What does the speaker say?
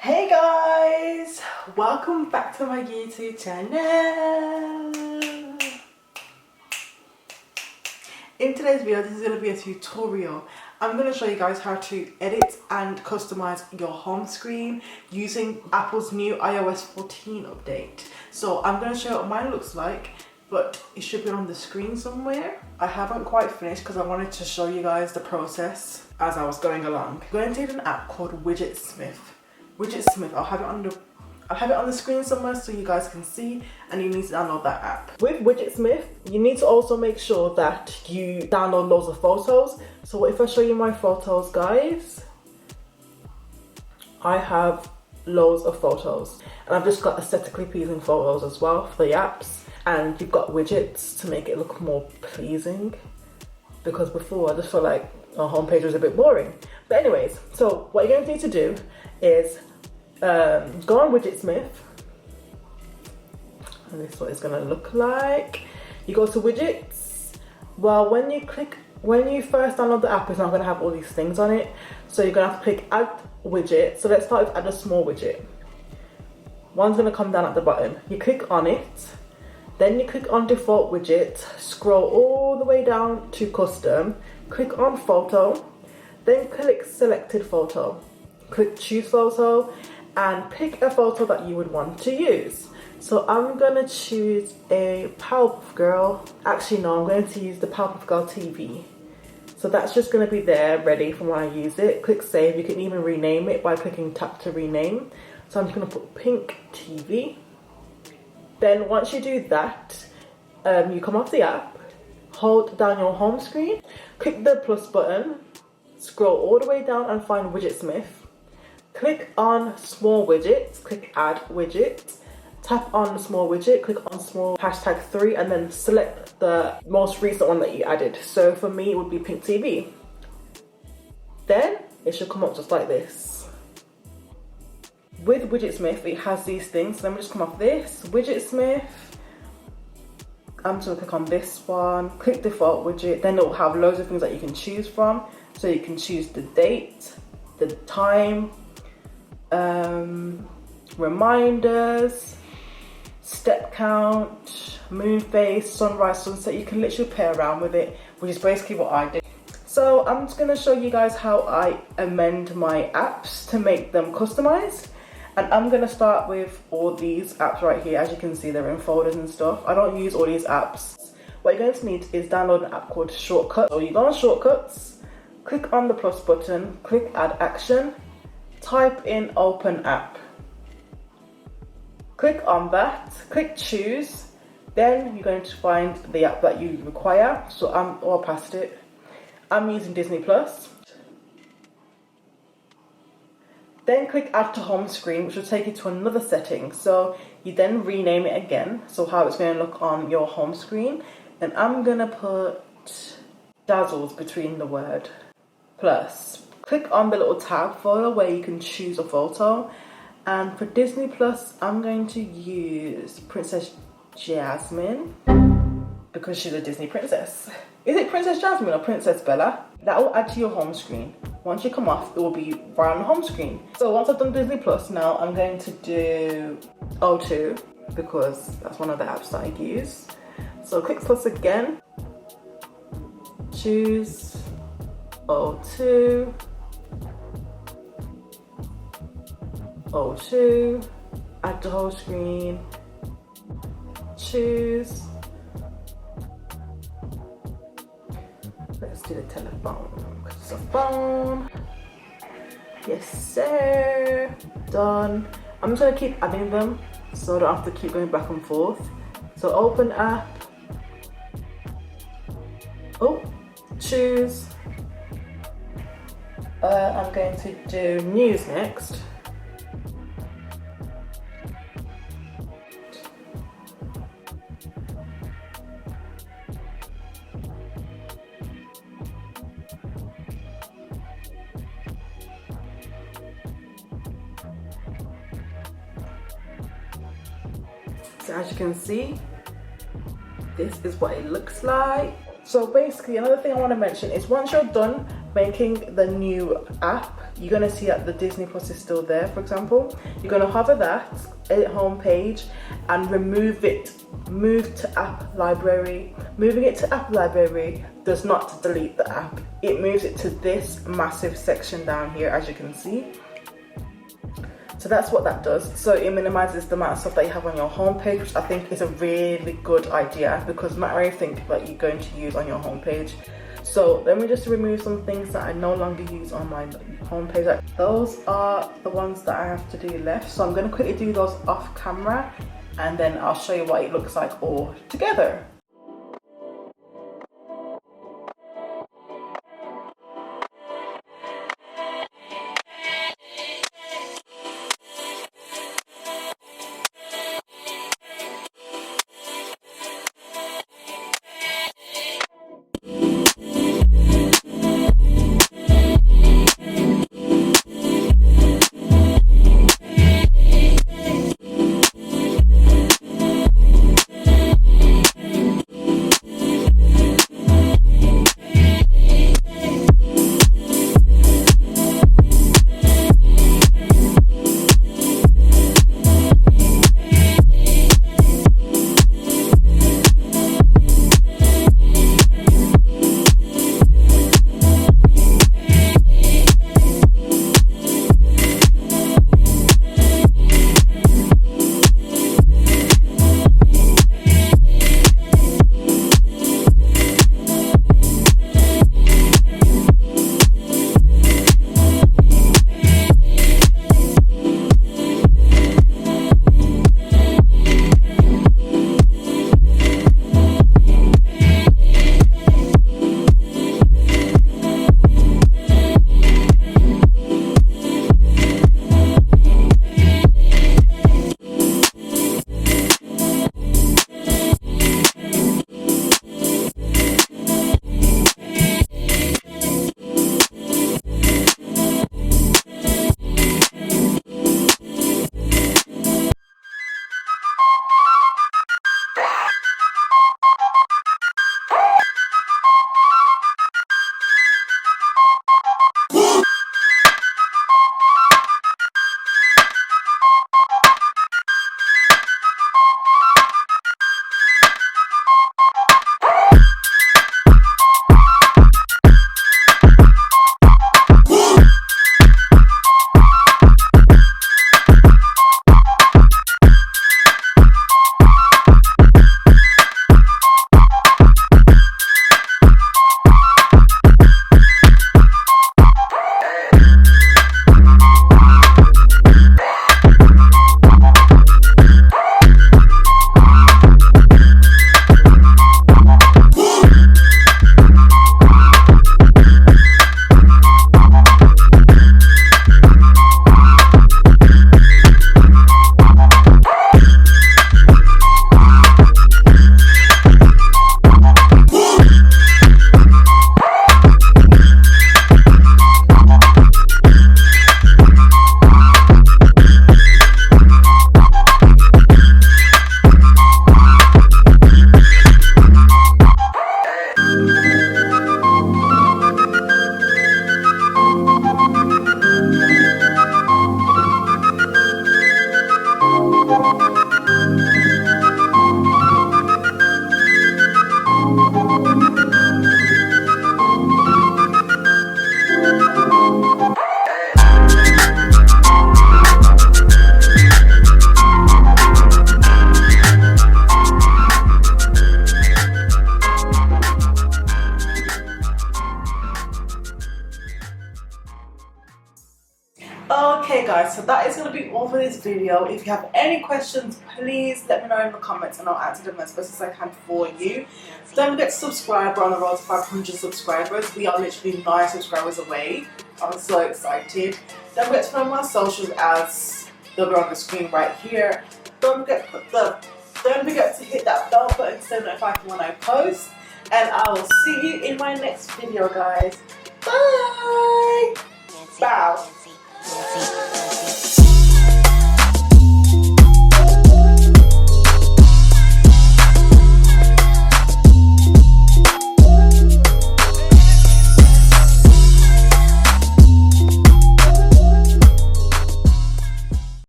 Hey guys, welcome back to my YouTube channel. In today's video, this is going to be a tutorial. I'm going to show you guys how to edit and customize your home screen using Apple's new iOS 14 update. So I'm going to show you what mine looks like, but it should be on the screen somewhere. I haven't quite finished because I wanted to show you guys the process as I was going along. I'm going to use an app called Widgetsmith. I'll have it on the screen somewhere so you guys can see, and you need to download that app. With Widgetsmith, you need to also make sure that you download loads of photos. So if I show you my photos, guys, I have loads of photos, and I've just got aesthetically pleasing photos as well for the apps, and you've got widgets to make it look more pleasing, because before I just felt like our homepage was a bit boring. But anyways, so what you're going to need to do is go on Widgetsmith, and this is what it's going to look like. You go to widgets. Well, when you first download the app, it's not going to have all these things on it, so you're going to have to click add widget. So let's start with add a small widget. One's going to come down at the bottom. You click on it, then you click on default widget, scroll all the way down to custom, click on photo, then click selected photo, click choose photo, and pick a photo that you would want to use. So I'm gonna choose a Powerpuff Girl. Actually no, I'm going to use the Powerpuff Girl TV. So that's just gonna be there ready for when I use it. Click save. You can even rename it by clicking tap to rename. So I'm just gonna put pink TV. Then once you do that, you come off the app, hold down your home screen, click the plus button, scroll all the way down and find Widgetsmith. Click on small widgets, click add widget, tap on the small widget, click on small #3, and then select the most recent one that you added. So for me, it would be pink TV. Then it should come up just like this. With Widgetsmith, it has these things. So let me just come off this, Widgetsmith. I'm just gonna click on this one, click default widget, then it will have loads of things that you can choose from. So you can choose the date, the time, reminders, step count, moon phase, sunrise, sunset. You can literally play around with it, which is basically what I did. So I'm just gonna show you guys how I amend my apps to make them customized. And I'm gonna start with all these apps right here. As you can see, they're in folders and stuff. I don't use all these apps. What you're going to need is download an app called Shortcuts. So you go on Shortcuts, click on the plus button, click add action, type in open app. Click on that, click choose, then you're going to find the app that you require. So I'm all past it. I'm using Disney Plus. Then click add to home screen, which will take you to another setting. So you then rename it again, so how it's going to look on your home screen. And I'm going to put dazzles between the word plus. Click on the little tab photo where you can choose a photo. And for Disney Plus, I'm going to use Princess Jasmine, because she's a Disney princess. Is it Princess Jasmine or Princess Bella? That will add to your home screen. Once you come off, it will be right on the home screen. So once I've done Disney Plus, now I'm going to do O2, because that's one of the apps that I use. So click plus again, choose O2, O2, add to whole screen, choose. Let's do the telephone. It's a phone. Yes, sir. Done. I'm just gonna keep adding them so I don't have to keep going back and forth. So open app. Oh, choose. I'm going to do news next. So as you can see, this is what it looks like. So basically, another thing I want to mention is once you're done making the new app, you're going to see that the Disney Plus is still there, for example. You're going to hover that, edit home page, and remove it. Move to app library. Moving it to app library does not delete the app. It moves it to this massive section down here, as you can see. So that's what that does. So it minimizes the amount of stuff that you have on your home page, which I think is a really good idea because not everything that you're going to use on your home page. So let me just remove some things that I no longer use on my home page. Those are the ones that I have to do left. So I'm going to quickly do those off camera and then I'll show you what it looks like all together. Okay guys, so that is going to be all for this video. If you have any questions, please let me know in the comments and I'll answer them as best as I can for you. Don't forget to subscribe. We're on the road to 500 subscribers. We are literally 9 subscribers away. I'm so excited. Don't forget to follow my socials as they'll be on the screen right here. Don't forget to hit that bell button to stay notified when I post. And I will see you in my next video, guys. Bye! Bow.